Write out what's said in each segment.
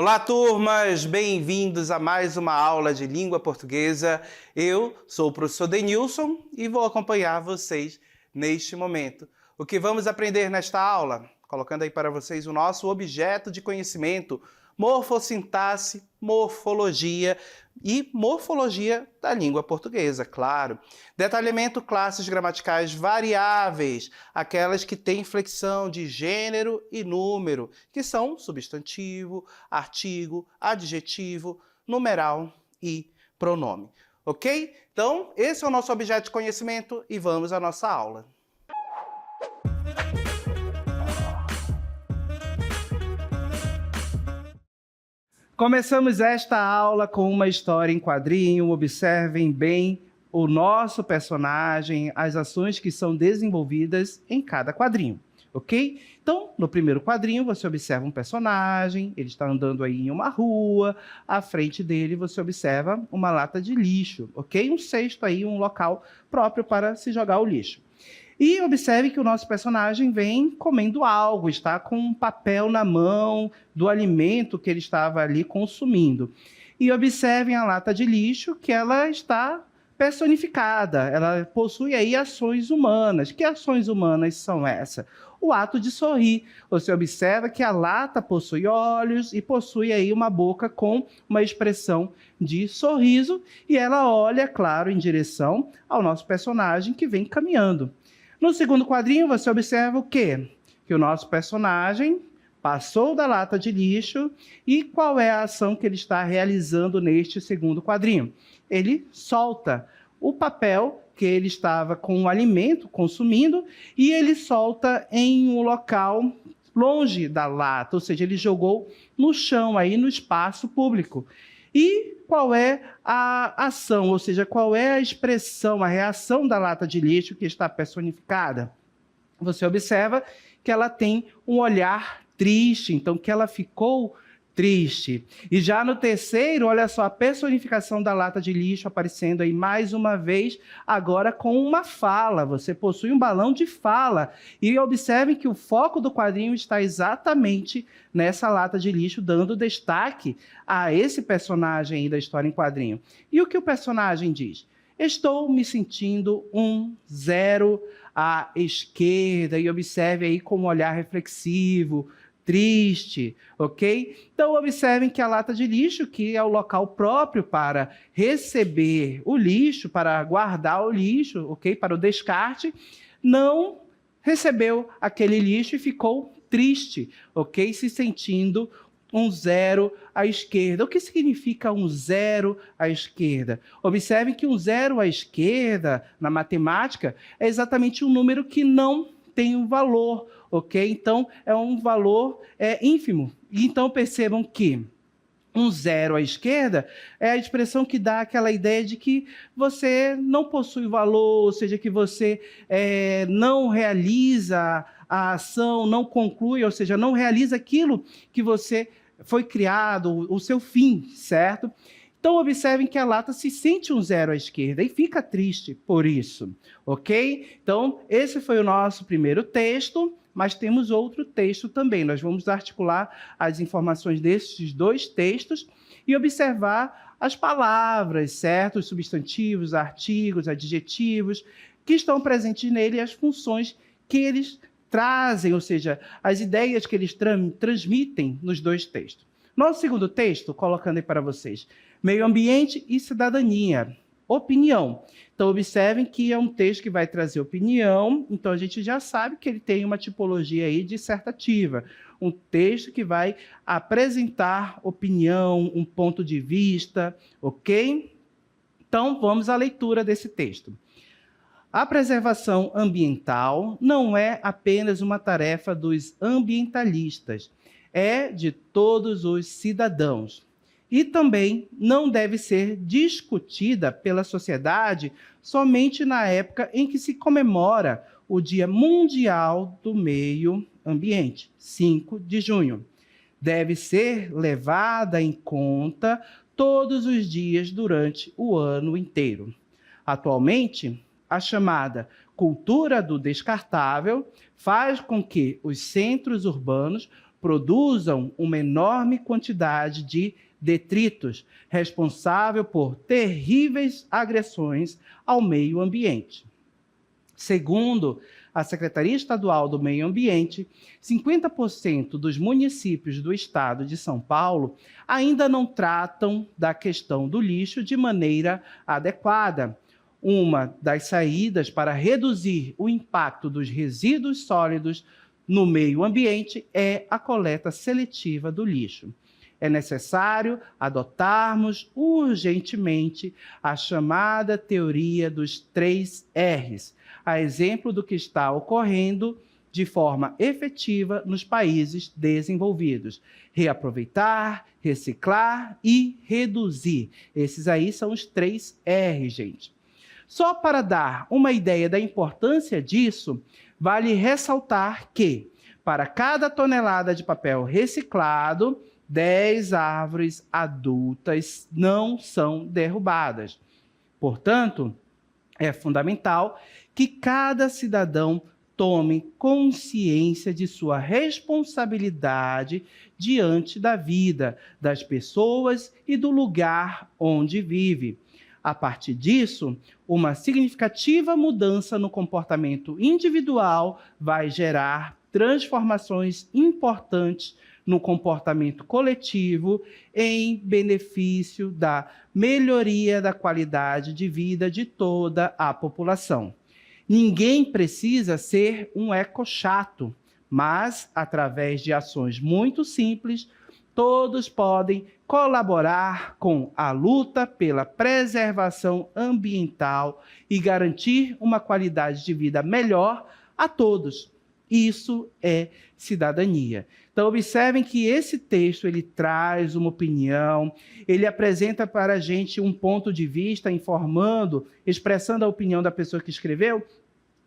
Olá, turmas! Bem-vindos a mais uma aula de língua portuguesa. Eu sou o professor Denilson e vou acompanhar vocês neste momento. O que vamos aprender nesta aula? Colocando aí para vocês o nosso objeto de conhecimento, morfossintaxe, morfologia e morfologia da língua portuguesa, claro. Detalhamento, classes gramaticais variáveis, aquelas que têm flexão de gênero e número, que são substantivo, artigo, adjetivo, numeral e pronome. Ok? Então, esse é o nosso objeto de conhecimento e vamos à nossa aula. Começamos esta aula com uma história em quadrinho. Observem bem o nosso personagem, as ações que são desenvolvidas em cada quadrinho, ok? Então, no primeiro quadrinho, você observa um personagem, ele está andando aí em uma rua, à frente dele você observa uma lata de lixo, ok? Um cesto aí, um local próprio para se jogar o lixo. E observe que o nosso personagem vem comendo algo, está com um papel na mão do alimento que ele estava ali consumindo. E observem a lata de lixo que ela está personificada, ela possui aí ações humanas. Que ações humanas são essas? O ato de sorrir. Você observa que a lata possui olhos e possui aí uma boca com uma expressão de sorriso e ela olha, claro, em direção ao nosso personagem que vem caminhando. No segundo quadrinho, você observa o quê? Que o nosso personagem passou da lata de lixo e qual é a ação que ele está realizando neste segundo quadrinho? Ele solta o papel que ele estava com o alimento consumindo e ele solta em um local longe da lata, ou seja, ele jogou no chão, aí no espaço público. E qual é a ação, ou seja, qual é a expressão, a reação da lata de lixo que está personificada? Você observa que ela tem um olhar triste, então que ela ficou triste. E já no terceiro, olha só, a personificação da lata de lixo aparecendo aí mais uma vez, agora com uma fala. Você possui um balão de fala. E observem que o foco do quadrinho está exatamente nessa lata de lixo, dando destaque a esse personagem aí da história em quadrinho. E o que o personagem diz? Estou me sentindo um zero à esquerda. E observe aí com um olhar reflexivo, triste, ok? Então, observem que a lata de lixo, que é o local próprio para receber o lixo, para guardar o lixo, ok? Para o descarte, não recebeu aquele lixo e ficou triste, ok? Se sentindo um zero à esquerda. O que significa um zero à esquerda? Observem que um zero à esquerda, na matemática, é exatamente um número que não tem um valor, ok? Então, é um valor ínfimo. Então, percebam que um zero à esquerda é a expressão que dá aquela ideia de que você não possui valor, ou seja, que você não realiza a ação, não conclui, ou seja, não realiza aquilo que você foi criado, o seu fim, certo? Então, observem que a lata se sente um zero à esquerda e fica triste por isso, ok? Então, esse foi o nosso primeiro texto, mas temos outro texto também. Nós vamos articular as informações desses dois textos e observar as palavras, certo? Os substantivos, artigos, adjetivos, que estão presentes nele e as funções que eles trazem, ou seja, as ideias que eles transmitem nos dois textos. Nosso segundo texto, colocando aí para vocês, meio ambiente e cidadania, opinião. Então, observem que é um texto que vai trazer opinião, então a gente já sabe que ele tem uma tipologia aí dissertativa, um texto que vai apresentar opinião, um ponto de vista, ok? Então, vamos à leitura desse texto. A preservação ambiental não é apenas uma tarefa dos ambientalistas, é de todos os cidadãos. E também não deve ser discutida pela sociedade somente na época em que se comemora o Dia Mundial do Meio Ambiente, 5 de junho. Deve ser levada em conta todos os dias durante o ano inteiro. Atualmente, a chamada cultura do descartável faz com que os centros urbanos produzam uma enorme quantidade de detritos, responsável por terríveis agressões ao meio ambiente. Segundo a Secretaria Estadual do Meio Ambiente, 50% dos municípios do estado de São Paulo ainda não tratam da questão do lixo de maneira adequada. Uma das saídas para reduzir o impacto dos resíduos sólidos no meio ambiente é a coleta seletiva do lixo. É necessário adotarmos urgentemente a chamada teoria dos 3 R's, a exemplo do que está ocorrendo de forma efetiva nos países desenvolvidos. Reaproveitar, reciclar e reduzir. Esses aí são os 3 R's, gente. Só para dar uma ideia da importância disso, vale ressaltar que, para cada tonelada de papel reciclado, 10 árvores adultas não são derrubadas. Portanto, é fundamental que cada cidadão tome consciência de sua responsabilidade diante da vida, das pessoas e do lugar onde vive. A partir disso, uma significativa mudança no comportamento individual vai gerar transformações importantes no comportamento coletivo em benefício da melhoria da qualidade de vida de toda a população. Ninguém precisa ser um ecochato, mas, através de ações muito simples, todos podem colaborar com a luta pela preservação ambiental e garantir uma qualidade de vida melhor a todos. Isso é cidadania. Então, observem que esse texto ele traz uma opinião, ele apresenta para a gente um ponto de vista, informando, expressando a opinião da pessoa que escreveu,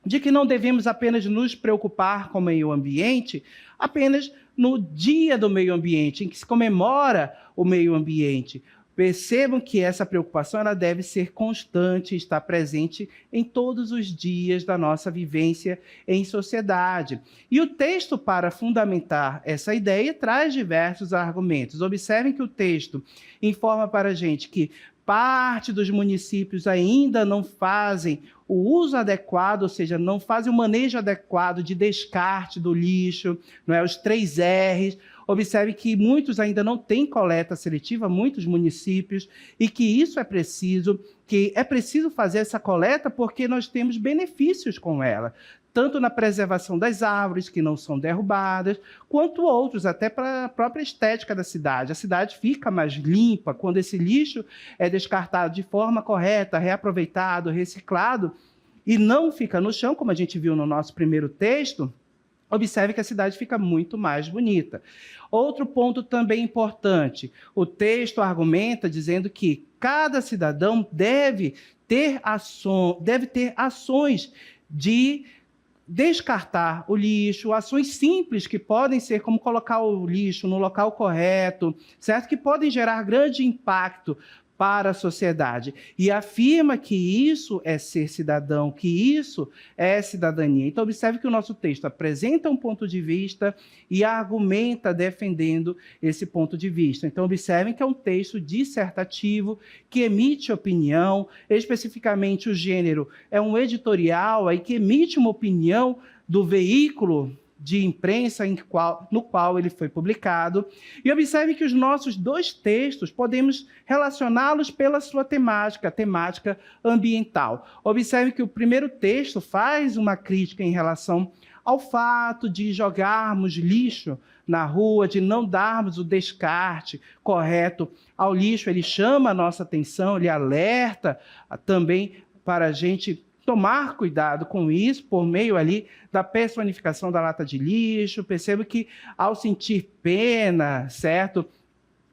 de que não devemos apenas nos preocupar com o meio ambiente, apenas no Dia do Meio Ambiente, em que se comemora o meio ambiente. Percebam que essa preocupação ela deve ser constante, estar presente em todos os dias da nossa vivência em sociedade. E o texto, para fundamentar essa ideia, traz diversos argumentos. Observem que o texto informa para a gente que parte dos municípios ainda não fazem o uso adequado, ou seja, não fazem o manejo adequado de descarte do lixo, não é? Os 3 R's. Observe que muitos ainda não têm coleta seletiva, muitos municípios, e que isso é preciso fazer essa coleta porque nós temos benefícios com ela, tanto na preservação das árvores, que não são derrubadas, quanto outros, até para a própria estética da cidade. A cidade fica mais limpa quando esse lixo é descartado de forma correta, reaproveitado, reciclado, e não fica no chão, como a gente viu no nosso primeiro texto. Observe que a cidade fica muito mais bonita. Outro ponto também importante, o texto argumenta dizendo que cada cidadão deve ter ações de descartar o lixo, ações simples que podem ser como colocar o lixo no local correto, certo? Que podem gerar grande impacto para a sociedade. E afirma que isso é ser cidadão, que isso é cidadania. Então, observe que o nosso texto apresenta um ponto de vista e argumenta defendendo esse ponto de vista. Então, observem que é um texto dissertativo que emite opinião, especificamente o gênero é um editorial aí que emite uma opinião do veículo de imprensa no qual ele foi publicado. E observe que os nossos 2 textos podemos relacioná-los pela sua temática, a temática ambiental. Observe que o primeiro texto faz uma crítica em relação ao fato de jogarmos lixo na rua, de não darmos o descarte correto ao lixo. Ele chama a nossa atenção, ele alerta também para a gente tomar cuidado com isso, por meio ali da personificação da lata de lixo. Percebo que ao sentir pena, certo?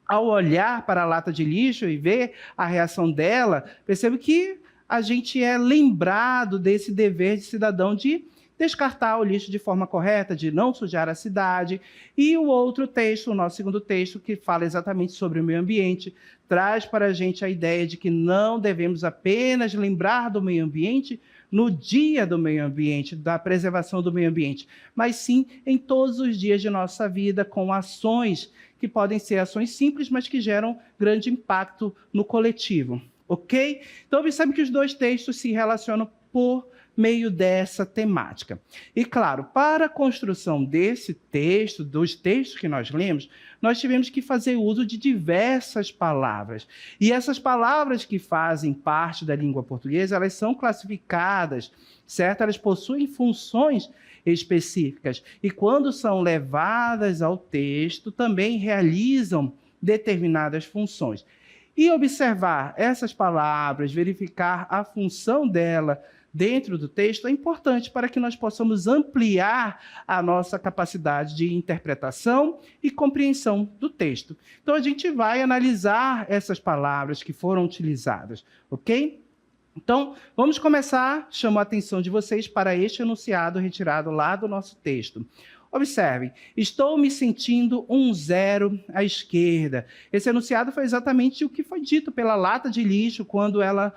Ao olhar para a lata de lixo e ver a reação dela, percebo que a gente é lembrado desse dever de cidadão de descartar o lixo de forma correta, de não sujar a cidade. E o outro texto, o nosso segundo texto, que fala exatamente sobre o meio ambiente, traz para a gente a ideia de que não devemos apenas lembrar do meio ambiente, no dia do meio ambiente, da preservação do meio ambiente, mas sim em todos os dias de nossa vida, com ações que podem ser ações simples, mas que geram grande impacto no coletivo, ok? Então, observe que os dois textos se relacionam por meio dessa temática. E, claro, para a construção desse texto, dos textos que nós lemos, nós tivemos que fazer uso de diversas palavras. E essas palavras que fazem parte da língua portuguesa, elas são classificadas, certo? Elas possuem funções específicas. E quando são levadas ao texto, também realizam determinadas funções. E observar essas palavras, verificar a função dela dentro do texto é importante para que nós possamos ampliar a nossa capacidade de interpretação e compreensão do texto. Então, a gente vai analisar essas palavras que foram utilizadas, ok? Então, vamos começar. Chamo a atenção de vocês para este enunciado retirado lá do nosso texto. Observem, estou me sentindo um zero à esquerda. Esse enunciado foi exatamente o que foi dito pela lata de lixo quando ela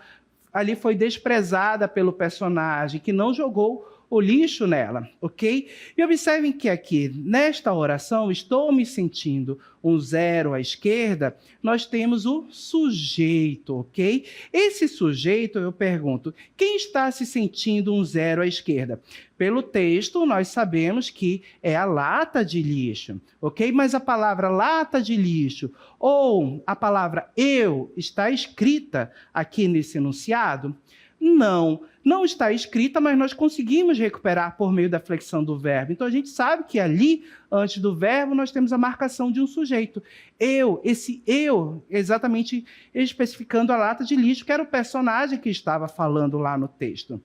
ali foi desprezada pelo personagem, que não jogou o lixo nela, ok? E observem que aqui, nesta oração, estou me sentindo um zero à esquerda, nós temos o sujeito, ok? Esse sujeito, eu pergunto, quem está se sentindo um zero à esquerda? Pelo texto, nós sabemos que é a lata de lixo, ok? Mas a palavra lata de lixo ou a palavra eu está escrita aqui nesse enunciado? Não está escrita, mas nós conseguimos recuperar por meio da flexão do verbo. Então, a gente sabe que ali, antes do verbo, nós temos a marcação de um sujeito. Eu, esse eu, exatamente especificando a lata de lixo, que era o personagem que estava falando lá no texto.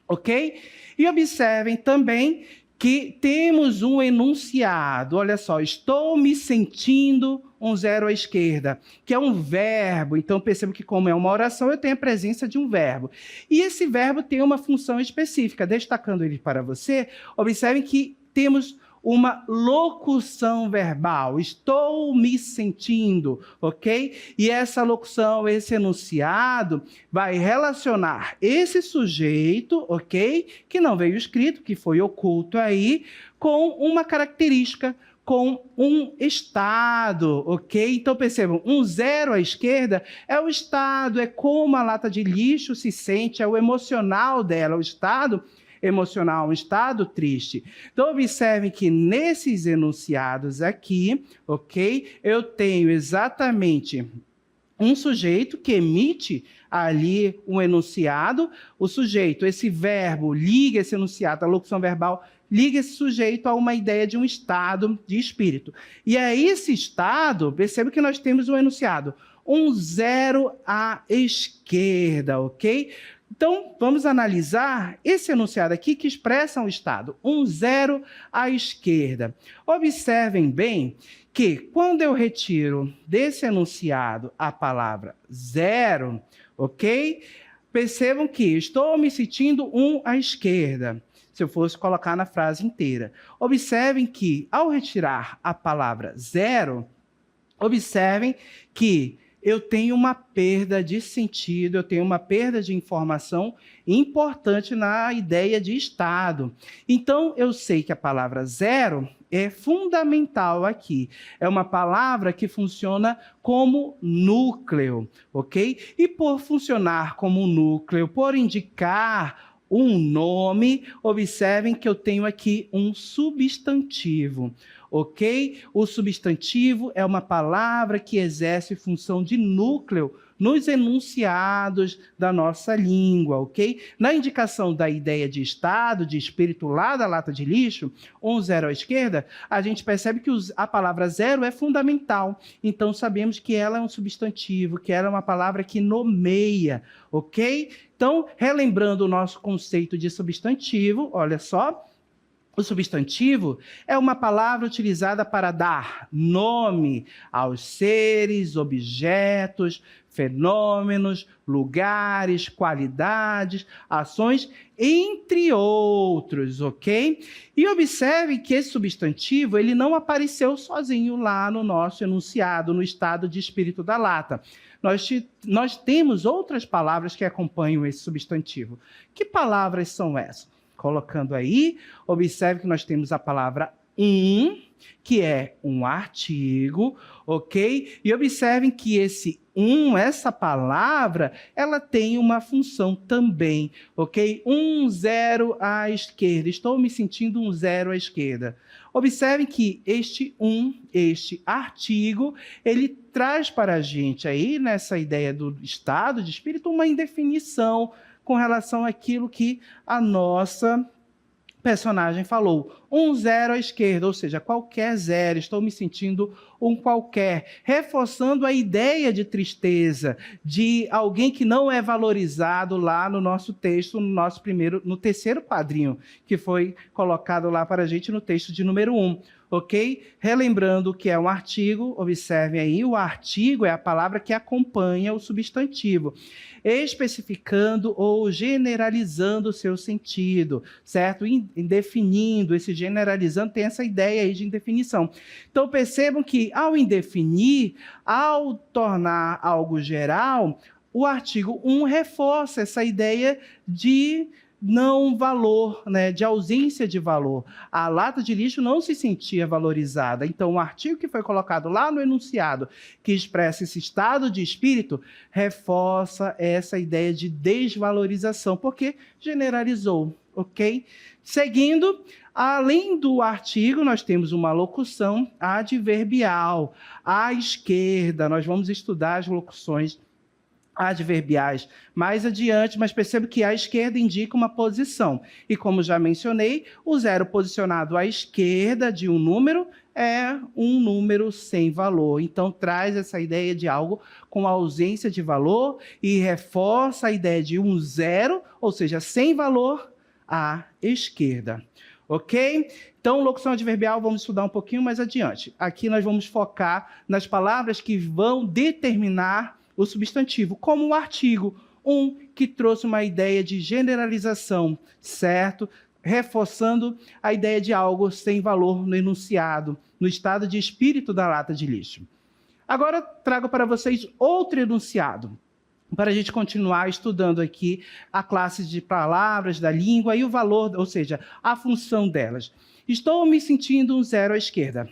Ok? E observem também que temos um enunciado. Olha só, estou me sentindo um zero à esquerda, que é um verbo. Então, percebo que como é uma oração, eu tenho a presença de um verbo. E esse verbo tem uma função específica. Destacando ele para você, observem que temos uma locução verbal. Estou me sentindo, ok? E essa locução, esse enunciado, vai relacionar esse sujeito, ok? Que não veio escrito, que foi oculto aí, com uma característica, com um estado, ok? Então, percebam, um zero à esquerda é o estado, é como a lata de lixo se sente, é o emocional dela, o estado emocional, um estado triste. Então, observem que nesses enunciados aqui, ok? Eu tenho exatamente um sujeito que emite ali um enunciado, o sujeito, esse verbo liga esse enunciado, a locução verbal liga esse sujeito a uma ideia de um estado de espírito. E é esse estado, perceba que nós temos um enunciado, um zero à esquerda, ok? Então, vamos analisar esse enunciado aqui que expressa um estado, um zero à esquerda. Observem bem que quando eu retiro desse enunciado a palavra zero, ok? Percebam que estou me sentindo um à esquerda, se eu fosse colocar na frase inteira. Observem que, ao retirar a palavra zero, observem que eu tenho uma perda de sentido, eu tenho uma perda de informação importante na ideia de estado. Então, eu sei que a palavra zero é fundamental aqui. É uma palavra que funciona como núcleo, ok? E por funcionar como núcleo, por indicar um nome, observem que eu tenho aqui um substantivo, ok? O substantivo é uma palavra que exerce função de núcleo nos enunciados da nossa língua, ok? Na indicação da ideia de estado, de espírito lá da lata de lixo, um zero à esquerda, a gente percebe que a palavra zero é fundamental. Então, sabemos que ela é um substantivo, que ela é uma palavra que nomeia, ok? Então, relembrando o nosso conceito de substantivo, olha só, O substantivo é uma palavra utilizada para dar nome aos seres, objetos, fenômenos, lugares, qualidades, ações, entre outros, ok? E observe que esse substantivo ele não apareceu sozinho lá no nosso enunciado, no estado de espírito da lata. Nós temos outras palavras que acompanham esse substantivo. Que palavras são essas? Colocando aí, observe que nós temos a palavra que é um artigo, ok? E observem que essa palavra, ela tem uma função também, ok? 0 à esquerda. Estou me sentindo 0 à esquerda. Observem que este artigo, ele traz para a gente aí, nessa ideia do estado de espírito, uma indefinição com relação àquilo que a nossa personagem falou. 0 à esquerda, ou seja, qualquer zero, estou me sentindo um qualquer, reforçando a ideia de tristeza, de alguém que não é valorizado lá no nosso texto, no terceiro quadrinho, que foi colocado lá para a gente no texto de número 1. Ok? Relembrando que é um artigo, observem aí, o artigo é a palavra que acompanha o substantivo, especificando ou generalizando o seu sentido, certo? Indefinindo, esse generalizando tem essa ideia aí de indefinição. Então percebam que ao indefinir, ao tornar algo geral, o artigo 1 reforça essa ideia de não valor, né, de ausência de valor. A lata de lixo não se sentia valorizada. Então, o artigo que foi colocado lá no enunciado, que expressa esse estado de espírito, reforça essa ideia de desvalorização, porque generalizou, ok? Seguindo, além do artigo, nós temos uma locução adverbial. À esquerda, nós vamos estudar as locuções adverbiais mais adiante, mas percebo que à esquerda indica uma posição. E como já mencionei, o 0 posicionado à esquerda de um número é um número sem valor. Então, traz essa ideia de algo com ausência de valor e reforça a ideia de um 0, ou seja, sem valor, à esquerda. Ok? Então, locução adverbial, vamos estudar um pouquinho mais adiante. Aqui nós vamos focar nas palavras que vão determinar o substantivo, como o artigo 1, que trouxe uma ideia de generalização, certo? Reforçando a ideia de algo sem valor no enunciado, no estado de espírito da lata de lixo. Agora, trago para vocês outro enunciado, para a gente continuar estudando aqui a classe de palavras da língua e o valor, ou seja, a função delas. Estou me sentindo um 0 à esquerda.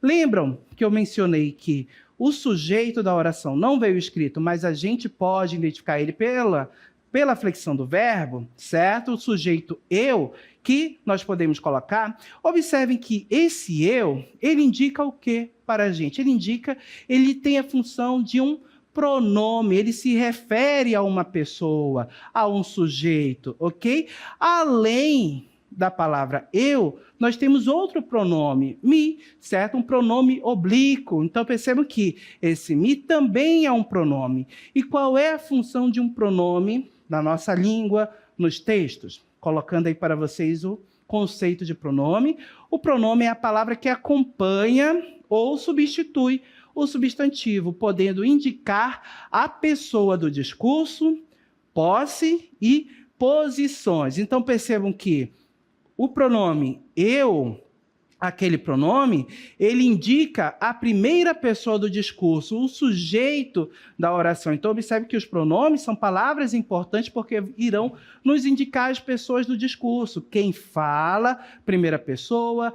Lembram que eu mencionei que o sujeito da oração não veio escrito, mas a gente pode identificar ele pela flexão do verbo, certo? O sujeito eu, que nós podemos colocar. Observem que esse eu, ele indica o quê para a gente? Ele tem a função de um pronome, ele se refere a uma pessoa, a um sujeito, ok? Além da palavra eu, nós temos outro pronome, me, certo? Um pronome oblíquo. Então, percebam que esse me também é um pronome. E qual é a função de um pronome na nossa língua, nos textos? Colocando aí para vocês o conceito de pronome. O pronome é a palavra que acompanha ou substitui o substantivo, podendo indicar a pessoa do discurso, posse e posições. Então, percebam que o pronome eu, aquele pronome, ele indica a primeira pessoa do discurso, o sujeito da oração. Então, observe que os pronomes são palavras importantes porque irão nos indicar as pessoas do discurso. Quem fala, primeira pessoa,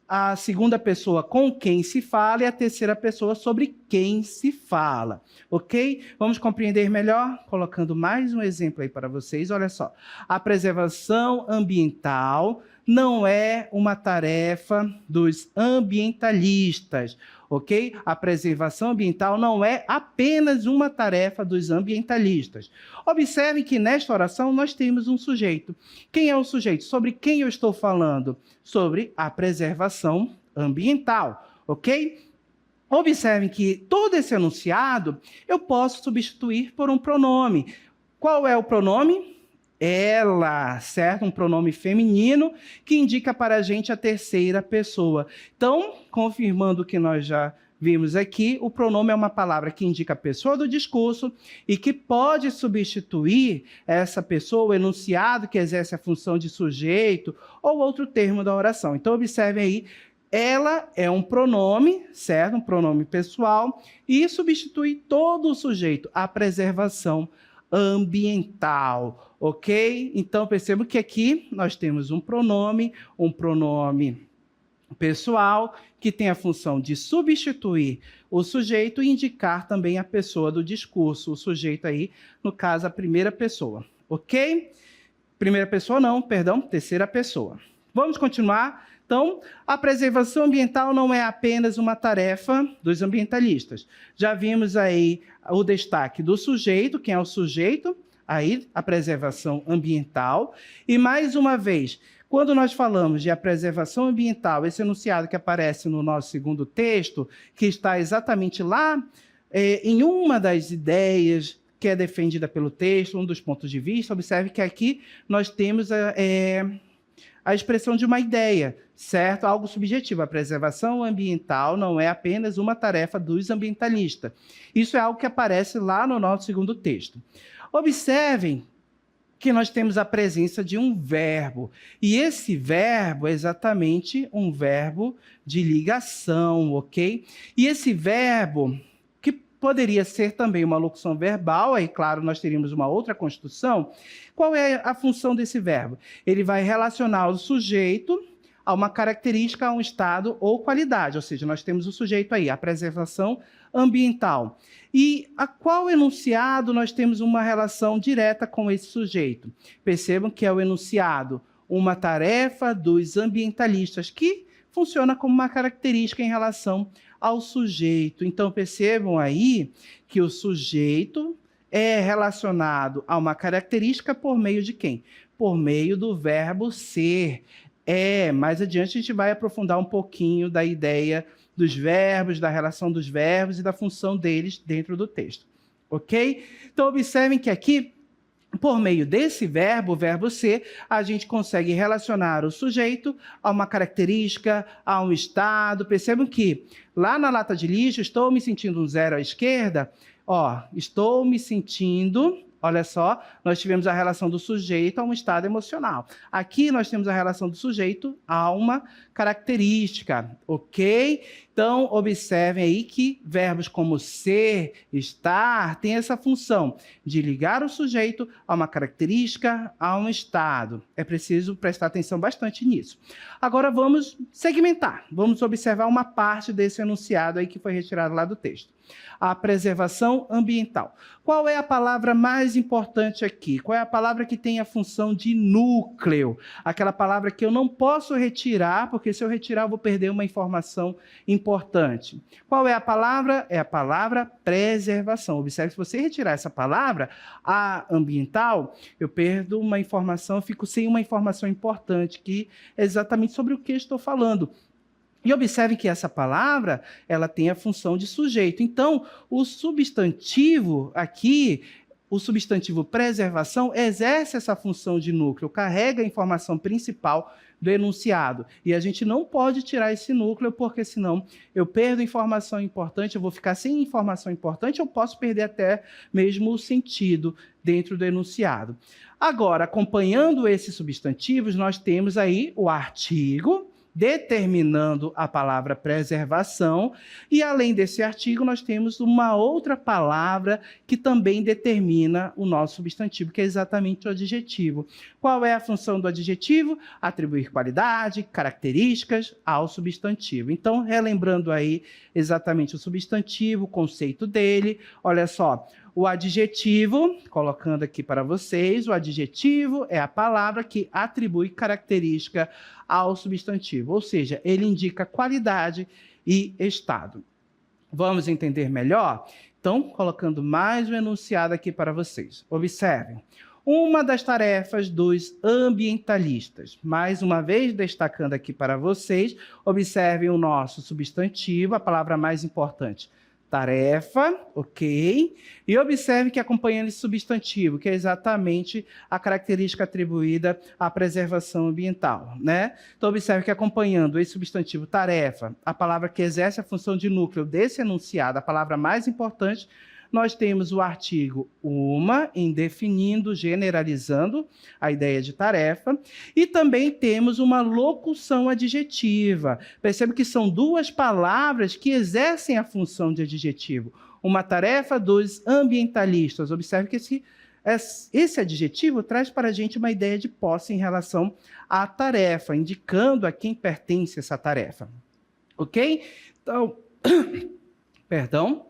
a segunda pessoa com quem se fala e a terceira pessoa sobre quem se fala, ok? Vamos compreender melhor? Colocando mais um exemplo aí para vocês, olha só. A preservação ambiental não é uma tarefa dos ambientalistas, ok? A preservação ambiental não é apenas uma tarefa dos ambientalistas. Observe que nesta oração nós temos um sujeito. Quem é o sujeito? Sobre quem eu estou falando? Sobre a preservação ambiental, ok? Observem que todo esse enunciado eu posso substituir por um pronome. Qual é o pronome? ela, certo? Um pronome feminino que indica para a gente a terceira pessoa. Então, confirmando o que nós já vimos aqui, o pronome é uma palavra que indica a pessoa do discurso e que pode substituir essa pessoa, o enunciado que exerce a função de sujeito ou outro termo da oração. Então, observem aí, ela é um pronome, certo? Um pronome pessoal e substitui todo o sujeito, a preservação ambiental, ok? Então, percebam que aqui nós temos um pronome pessoal, que tem a função de substituir o sujeito e indicar também a pessoa do discurso, o sujeito aí, no caso, a primeira pessoa, ok? Primeira pessoa não, perdão, terceira pessoa. Vamos continuar? Então, a preservação ambiental não é apenas uma tarefa dos ambientalistas. Já vimos aí o destaque do sujeito, quem é o sujeito? Aí, a preservação ambiental. E, mais uma vez, quando nós falamos de a preservação ambiental, esse enunciado que aparece no nosso segundo texto, que está exatamente lá em uma das ideias que é defendida pelo texto, um dos pontos de vista, observe que aqui nós temos a expressão de uma ideia, certo? Algo subjetivo. A preservação ambiental não é apenas uma tarefa dos ambientalistas. Isso é algo que aparece lá no nosso segundo texto. Observem que nós temos a presença de um verbo. E esse verbo é exatamente um verbo de ligação, ok? E esse verbo, que poderia ser também uma locução verbal, aí, claro, nós teríamos uma outra construção. Qual é a função desse verbo? Ele vai relacionar o sujeito a uma característica, a um estado ou qualidade. Ou seja, nós temos o sujeito aí, a preservação ambiental. E a qual enunciado nós temos uma relação direta com esse sujeito? Percebam que é o enunciado, uma tarefa dos ambientalistas, que funciona como uma característica em relação ao sujeito. Então, percebam aí que o sujeito é relacionado a uma característica por meio de quem? Por meio do verbo ser. Mais adiante a gente vai aprofundar um pouquinho da ideia dos verbos, da relação dos verbos e da função deles dentro do texto, ok? Então, observem que aqui, por meio desse verbo, o verbo ser, a gente consegue relacionar o sujeito a uma característica, a um estado. Percebam que lá na lata de lixo, estou me sentindo um zero à esquerda, estou me sentindo... Olha só, nós tivemos a relação do sujeito a um estado emocional. Aqui nós temos a relação do sujeito a uma característica, ok? Então, observem aí que verbos como ser, estar, têm essa função de ligar o sujeito a uma característica, a um estado. É preciso prestar atenção bastante nisso. Agora vamos segmentar, vamos observar uma parte desse enunciado aí que foi retirado lá do texto. A preservação ambiental. Qual é a palavra mais importante aqui? Qual é a palavra que tem a função de núcleo? Aquela palavra que eu não posso retirar, porque se eu retirar eu vou perder uma informação importante. Qual é a palavra? É a palavra preservação. Observe, se você retirar essa palavra, a ambiental, eu perdo uma informação, eu fico sem uma informação importante, que é exatamente sobre o que eu estou falando. E observe que essa palavra, ela tem a função de sujeito. Então, o substantivo aqui, o substantivo preservação, exerce essa função de núcleo, carrega a informação principal do enunciado. E a gente não pode tirar esse núcleo, porque senão eu perdo informação importante, eu vou ficar sem informação importante, eu posso perder até mesmo o sentido dentro do enunciado. Agora, acompanhando esses substantivos, nós temos aí o artigo, determinando a palavra preservação, e além desse artigo nós temos uma outra palavra que também determina o nosso substantivo, que é exatamente o adjetivo. Qual é a função do adjetivo? Atribuir qualidade, características ao substantivo. Então, relembrando aí exatamente o substantivo, o conceito dele, olha só, o adjetivo, colocando aqui para vocês, o adjetivo é a palavra que atribui característica ao substantivo, ou seja, ele indica qualidade e estado. Vamos entender melhor? Então, colocando mais um enunciado aqui para vocês. Observem. Uma das tarefas dos ambientalistas. Mais uma vez, destacando aqui para vocês, observem o nosso substantivo, a palavra mais importante. tarefa, ok? E observe que acompanhando esse substantivo, que é exatamente a característica atribuída à preservação ambiental, né? Então, observe que acompanhando esse substantivo tarefa, a palavra que exerce a função de núcleo desse enunciado, a palavra mais importante, nós temos o artigo uma, indefinindo, generalizando a ideia de tarefa, e também temos uma locução adjetiva. Percebe que são duas palavras que exercem a função de adjetivo. Uma tarefa dos ambientalistas. Observe que esse adjetivo traz para a gente uma ideia de posse em relação à tarefa, indicando a quem pertence essa tarefa. Ok? Então, perdão.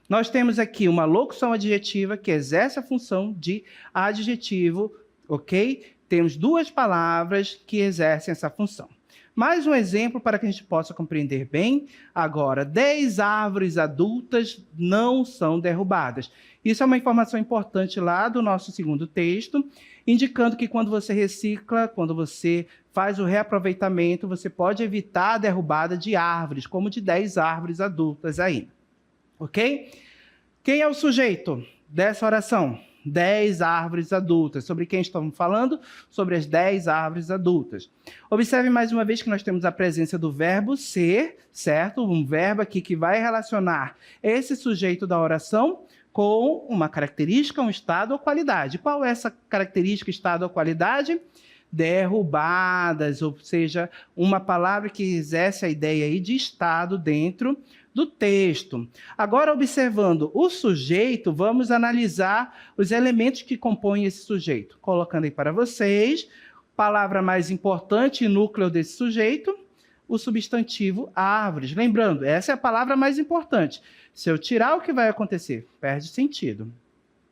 Nós temos aqui uma locução adjetiva que exerce a função de adjetivo, ok? Temos duas palavras que exercem essa função. Mais um exemplo para que a gente possa compreender bem. Agora, 10 árvores adultas não são derrubadas. Isso é uma informação importante lá do nosso segundo texto, indicando que quando você recicla, quando você faz o reaproveitamento, você pode evitar a derrubada de árvores, como de 10 árvores adultas ainda. Ok? Quem é o sujeito dessa oração? 10 árvores adultas. Sobre quem estamos falando? Sobre as 10 árvores adultas. Observe mais uma vez que nós temos a presença do verbo ser, certo? Um verbo aqui que vai relacionar esse sujeito da oração com uma característica, um estado ou qualidade. Qual é essa característica, estado ou qualidade? Derrubadas, ou seja, uma palavra que exerce a ideia aí de estado dentro do texto. Agora, observando o sujeito, vamos analisar os elementos que compõem esse sujeito. Colocando aí para vocês, palavra mais importante, núcleo desse sujeito, o substantivo árvores. Lembrando, essa é a palavra mais importante. Se eu tirar, o que vai acontecer? Perde sentido.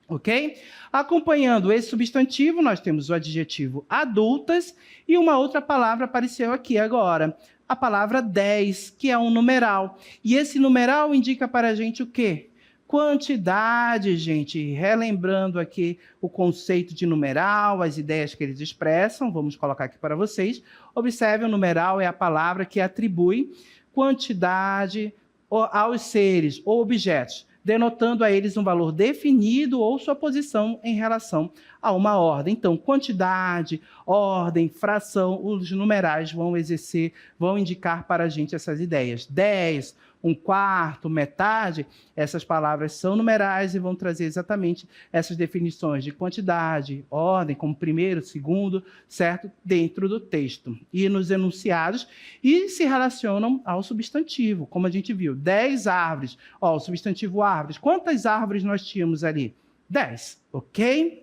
Ok? Acompanhando esse substantivo, nós temos o adjetivo adultas e uma outra palavra apareceu aqui agora, a palavra 10, que é um numeral. E esse numeral indica para a gente o quê? Quantidade, gente. Relembrando aqui o conceito de numeral, as ideias que eles expressam, vamos colocar aqui para vocês. Observe, o numeral é a palavra que atribui quantidade aos seres ou objetos, denotando a eles um valor definido ou sua posição em relação a uma ordem. Então, quantidade, ordem, fração, os numerais vão indicar para a gente essas ideias. 10, um quarto, metade, essas palavras são numerais e vão trazer exatamente essas definições de quantidade, ordem, como primeiro, segundo, certo? Dentro do texto. E nos enunciados, e se relacionam ao substantivo, como a gente viu. 10 árvores. Ó, o substantivo árvores. Quantas árvores nós tínhamos ali? 10, ok?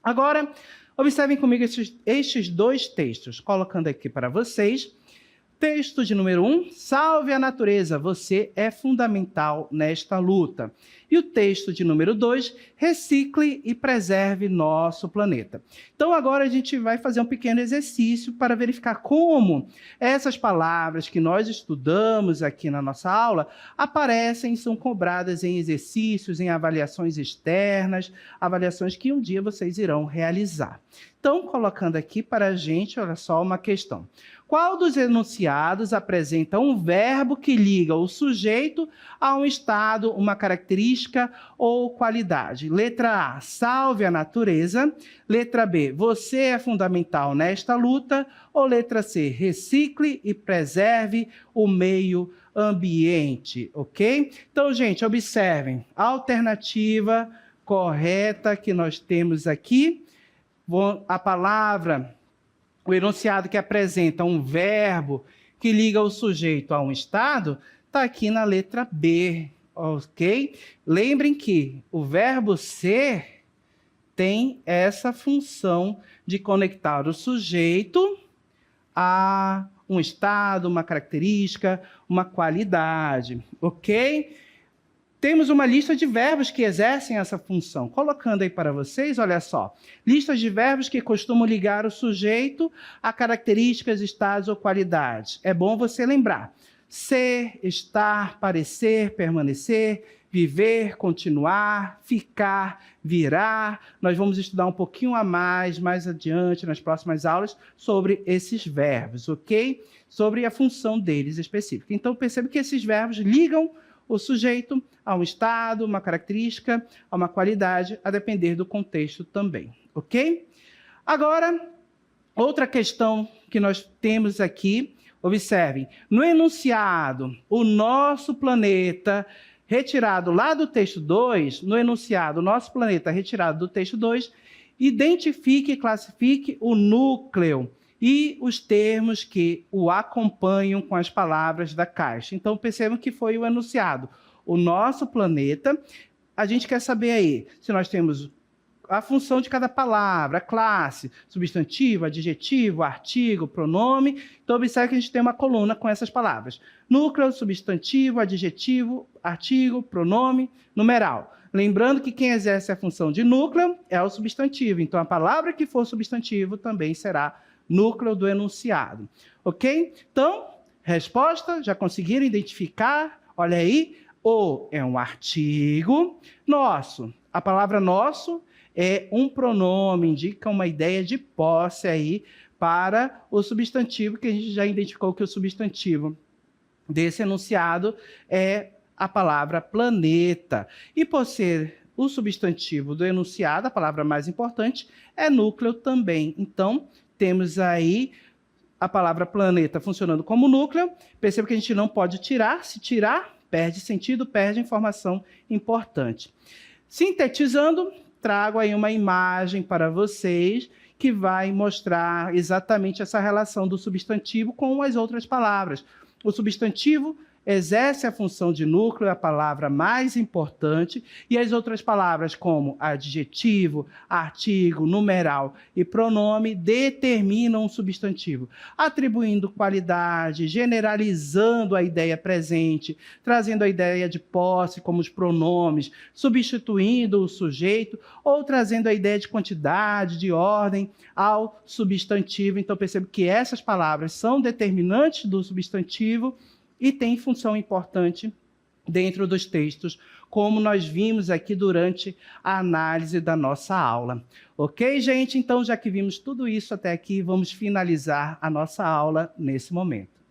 Agora, observem comigo estes dois textos, colocando aqui para vocês. Texto de número 1, salve a natureza, você é fundamental nesta luta. E o texto de número 2, recicle e preserve nosso planeta. Então agora a gente vai fazer um pequeno exercício para verificar como essas palavras que nós estudamos aqui na nossa aula aparecem e são cobradas em exercícios, em avaliações externas, avaliações que um dia vocês irão realizar. Então, colocando aqui para a gente, olha só, uma questão. Qual dos enunciados apresenta um verbo que liga o sujeito a um estado, uma característica ou qualidade? Letra A, salve a natureza. Letra B, você é fundamental nesta luta. Ou letra C, recicle e preserve o meio ambiente, ok? Então, gente, observem. A alternativa correta que nós temos aqui, a palavra, o enunciado que apresenta um verbo que liga o sujeito a um estado, está aqui na letra B, ok? Lembrem que o verbo ser tem essa função de conectar o sujeito a um estado, uma característica, uma qualidade, ok? Temos uma lista de verbos que exercem essa função. Colocando aí para vocês, olha só. Listas de verbos que costumam ligar o sujeito a características, estados ou qualidades. É bom você lembrar. Ser, estar, parecer, permanecer, viver, continuar, ficar, virar. Nós vamos estudar um pouquinho a mais adiante, nas próximas aulas, sobre esses verbos, ok? Sobre a função deles específica. Então, percebe que esses verbos ligam o sujeito a um estado, uma característica, a uma qualidade, a depender do contexto também, ok? Agora, outra questão que nós temos aqui, observem, no enunciado, o nosso planeta, retirado lá do texto 2, no enunciado, o nosso planeta retirado do texto 2, identifique e classifique o núcleo e os termos que o acompanham com as palavras da caixa. Então, percebam que foi o enunciado. O nosso planeta, a gente quer saber aí se nós temos a função de cada palavra, classe, substantivo, adjetivo, artigo, pronome. Então, observe que a gente tem uma coluna com essas palavras. Núcleo, substantivo, adjetivo, artigo, pronome, numeral. Lembrando que quem exerce a função de núcleo é o substantivo. Então, a palavra que for substantivo também será núcleo do enunciado. Ok? Então, resposta, já conseguiram identificar? Olha aí, o é um artigo. Nosso, a palavra nosso é um pronome, indica uma ideia de posse aí para o substantivo, que a gente já identificou que o substantivo desse enunciado é a palavra planeta. E por ser o substantivo do enunciado, a palavra mais importante é núcleo também. Então, temos aí a palavra planeta funcionando como núcleo. Perceba que a gente não pode tirar. Se tirar, perde sentido, perde informação importante. Sintetizando, trago aí uma imagem para vocês que vai mostrar exatamente essa relação do substantivo com as outras palavras. O substantivo exerce a função de núcleo, é a palavra mais importante, e as outras palavras como adjetivo, artigo, numeral e pronome determinam o substantivo, atribuindo qualidade, generalizando a ideia presente, trazendo a ideia de posse como os pronomes, substituindo o sujeito ou trazendo a ideia de quantidade, de ordem ao substantivo. Então percebo que essas palavras são determinantes do substantivo e tem função importante dentro dos textos, como nós vimos aqui durante a análise da nossa aula. Ok, gente? Então, já que vimos tudo isso até aqui, vamos finalizar a nossa aula nesse momento.